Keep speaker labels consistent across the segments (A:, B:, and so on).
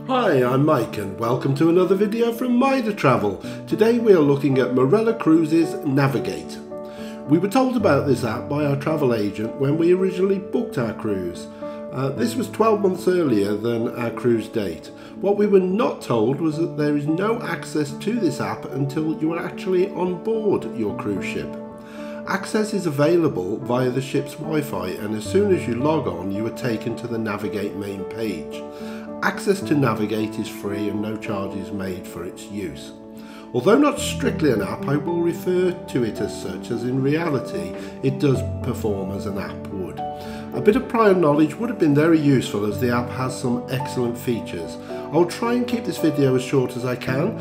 A: Hi, I'm Mike and welcome to another video from Mida Travel. Today we are looking at Marella Cruises Navigate. We were told about this app by our travel agent when we originally booked our cruise. This was 12 months earlier than our cruise date. What we were not told was that there is no access to this app until you are actually on board your cruise ship. Access is available via the ship's Wi-Fi, and as soon as you log on you are taken to the Navigate main page. Access to Navigate is free and no charge is made for its use. Although not strictly an app, I will refer to it as such, as in reality it does perform as an app would. A bit of prior knowledge would have been very useful, as the app has some excellent features. I'll try and keep this video as short as I can,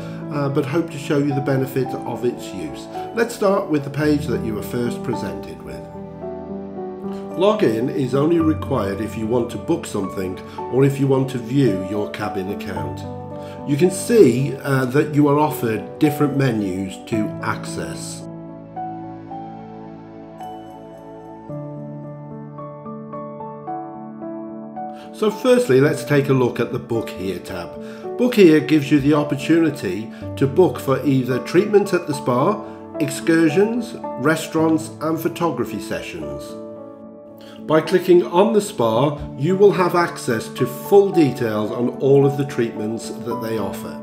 A: but hope to show you the benefit of its use. Let's start with the page that you were first presented with. Login is only required if you want to book something or if you want to view your cabin account. You can see that you are offered different menus to access. So firstly, let's take a look at the Book Here tab. Book Here gives you the opportunity to book for either treatment at the spa, excursions, restaurants and photography sessions. By clicking on the spa, you will have access to full details on all of the treatments that they offer.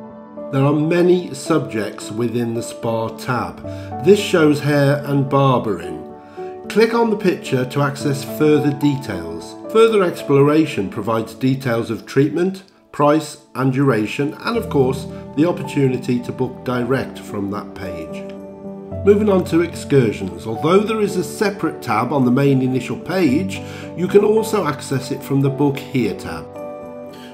A: There are many subjects within the spa tab. This shows hair and barbering. Click on the picture to access further details. Further exploration provides details of treatment, price and duration, and of course the opportunity to book direct from that page. Moving on to excursions. Although there is a separate tab on the main initial page, you can also access it from the Book Here tab.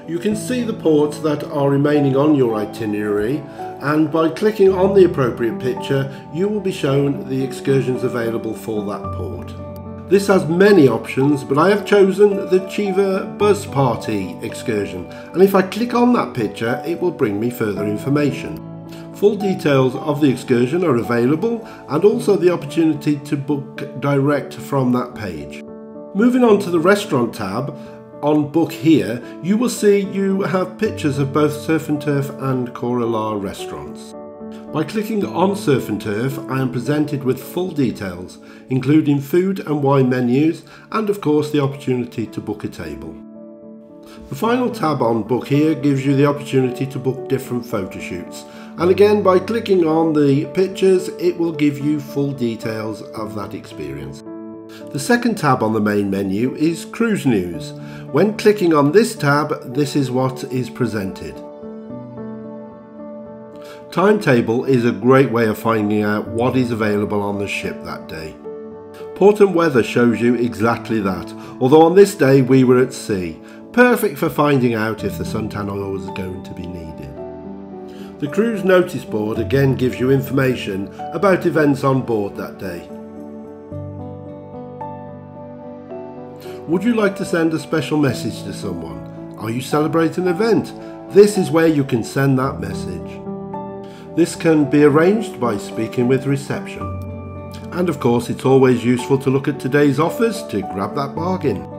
A: You can see the ports that are remaining on your itinerary, and by clicking on the appropriate picture you will be shown the excursions available for that port. This has many options, but I have chosen the Chiva Buzz Party excursion, and if I click on that picture it will bring me further information. Full details of the excursion are available, and also the opportunity to book direct from that page. Moving on to the restaurant tab, on Book Here you will see you have pictures of both Surf and Turf and Coralar restaurants. By clicking on Surf and Turf I am presented with full details, including food and wine menus, and of course the opportunity to book a table. The final tab on Book Here gives you the opportunity to book different photo shoots, and again by clicking on the pictures it will give you full details of that experience. The second tab on the main menu is Cruise News. When clicking on this tab, this is what is presented. Timetable is a great way of finding out what is available on the ship that day. Port and weather shows you exactly that, although on this day we were at sea. Perfect for finding out if the suntan oil was going to be needed. The cruise notice board again gives you information about events on board that day. Would you like to send a special message to someone? Are you celebrating an event? This is where you can send that message. This can be arranged by speaking with reception. And of course it's always useful to look at today's offers to grab that bargain.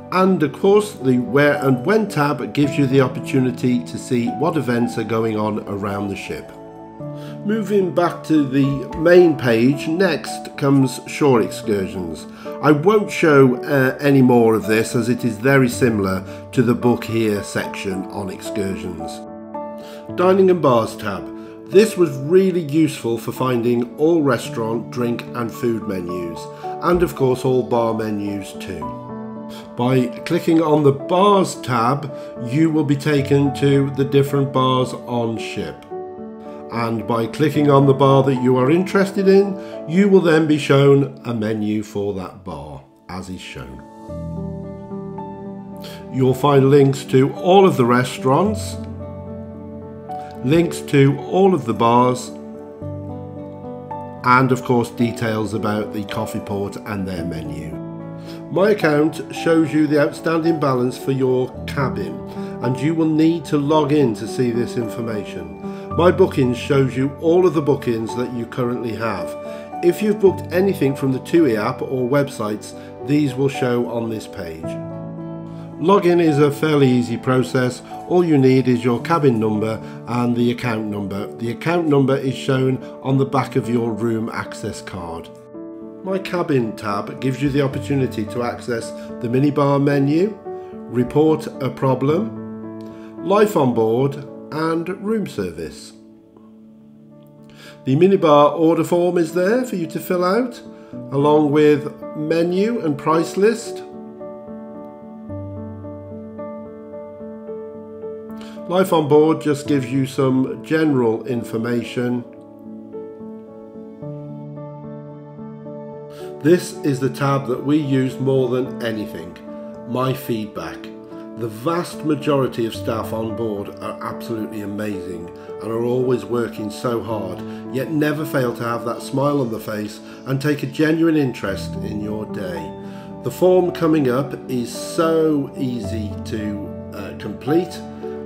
A: And of course the Where and When tab gives you the opportunity to see what events are going on around the ship. Moving back to the main page, next comes shore excursions. I won't show any more of this, as it is very similar to the Book Here section on excursions. Dining and Bars tab. This was really useful for finding all restaurant, drink and food menus, and of course all bar menus too. By clicking on the Bars tab, you will be taken to the different bars on ship. And by clicking on the bar that you are interested in, you will then be shown a menu for that bar, as is shown. You'll find links to all of the restaurants, links to all of the bars, and of course details about the coffee port and their menu. My account shows you the outstanding balance for your cabin, and you will need to log in to see this information. My bookings shows you all of the bookings that you currently have. If you've booked anything from the TUI app or websites, these will show on this page. Login is a fairly easy process. All you need is your cabin number and the account number. The account number is shown on the back of your room access card. My cabin tab gives you the opportunity to access the minibar menu, report a problem, life on board and room service. The minibar order form is there for you to fill out, along with menu and price list. Life on board just gives you some general information. This is the tab that we use more than anything, my feedback. The vast majority of staff on board are absolutely amazing and are always working so hard, yet never fail to have that smile on the face and take a genuine interest in your day. The form coming up is so easy to complete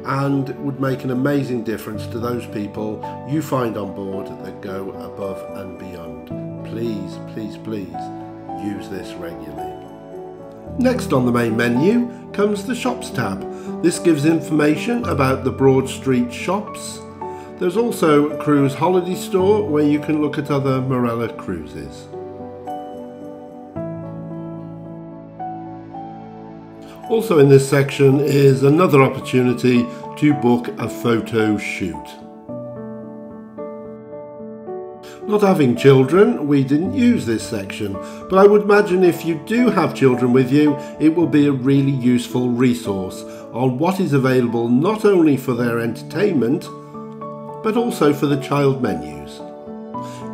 A: and would make an amazing difference to those people you find on board that go above and beyond. Please, please, please use this regularly. Next on the main menu comes the Shops tab. This gives information about the Broad Street shops. There's also a cruise holiday store where you can look at other Marella Cruises. Also in this section is another opportunity to book a photo shoot. Not having children, we didn't use this section, but I would imagine if you do have children with you, it will be a really useful resource on what is available not only for their entertainment, but also for the child menus.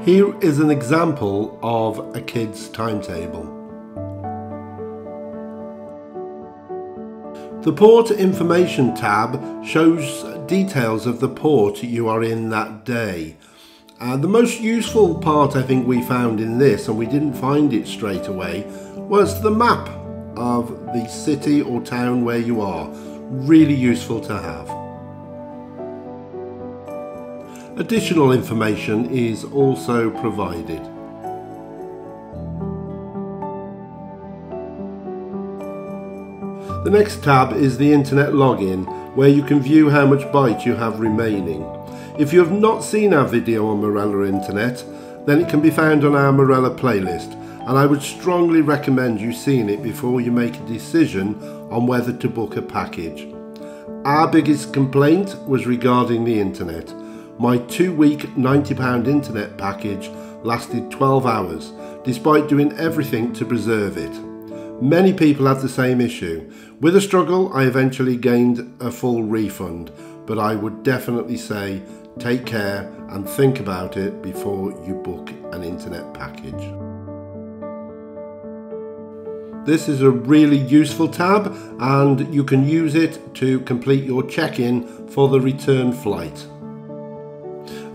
A: Here is an example of a kid's timetable. The Port Information tab shows details of the port you are in that day. The most useful part I think we found in this, and we didn't find it straight away, was the map of the city or town where you are. Really useful to have. Additional information is also provided. The next tab is the internet login, where you can view how much byte you have remaining. If you have not seen our video on Marella Internet, then it can be found on our Marella playlist, and I would strongly recommend you seeing it before you make a decision on whether to book a package. Our biggest complaint was regarding the internet. My 2-week £90 internet package lasted 12 hours, despite doing everything to preserve it. Many people have the same issue. With a struggle, I eventually gained a full refund, but I would definitely say take care and think about it before you book an internet package. This is a really useful tab, and you can use it to complete your check-in for the return flight.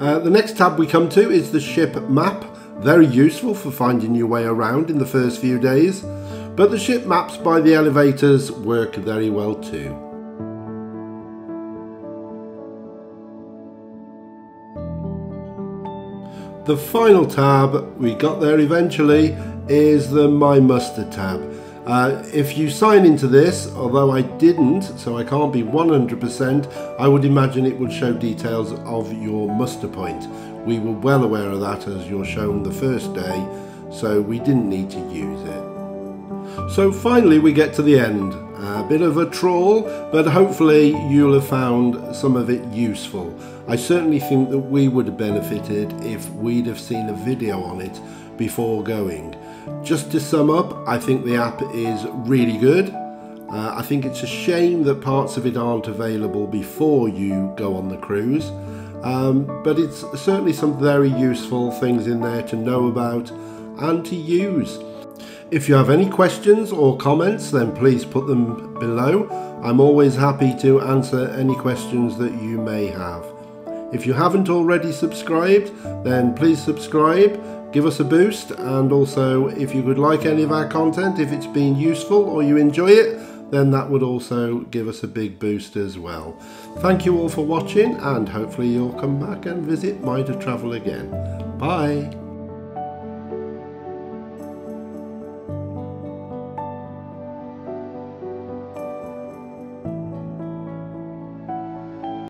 A: The next tab we come to is the ship map. Very useful for finding your way around in the first few days. But the ship maps by the elevators work very well too. The final tab, we got there eventually, is the My Muster tab. If you sign into this, although I didn't, so I can't be 100%, I would imagine it would show details of your muster point. We were well aware of that as you're shown the first day, so we didn't need to use it. So finally we get to the end. A bit of a trawl, but hopefully you'll have found some of it useful. I certainly think that we would have benefited if we'd have seen a video on it before going. Just to sum up, I think the app is really good. I think it's a shame that parts of it aren't available before you go on the cruise. But it's certainly some very useful things in there to know about and to use. If you have any questions or comments, then please put them below. I'm always happy to answer any questions that you may have. If you haven't already subscribed, then please subscribe, give us a boost, and also if you could like any of our content, if it's been useful or you enjoy it, then that would also give us a big boost as well. Thank you all for watching, and hopefully you'll come back and visit Mida Travel again. Bye!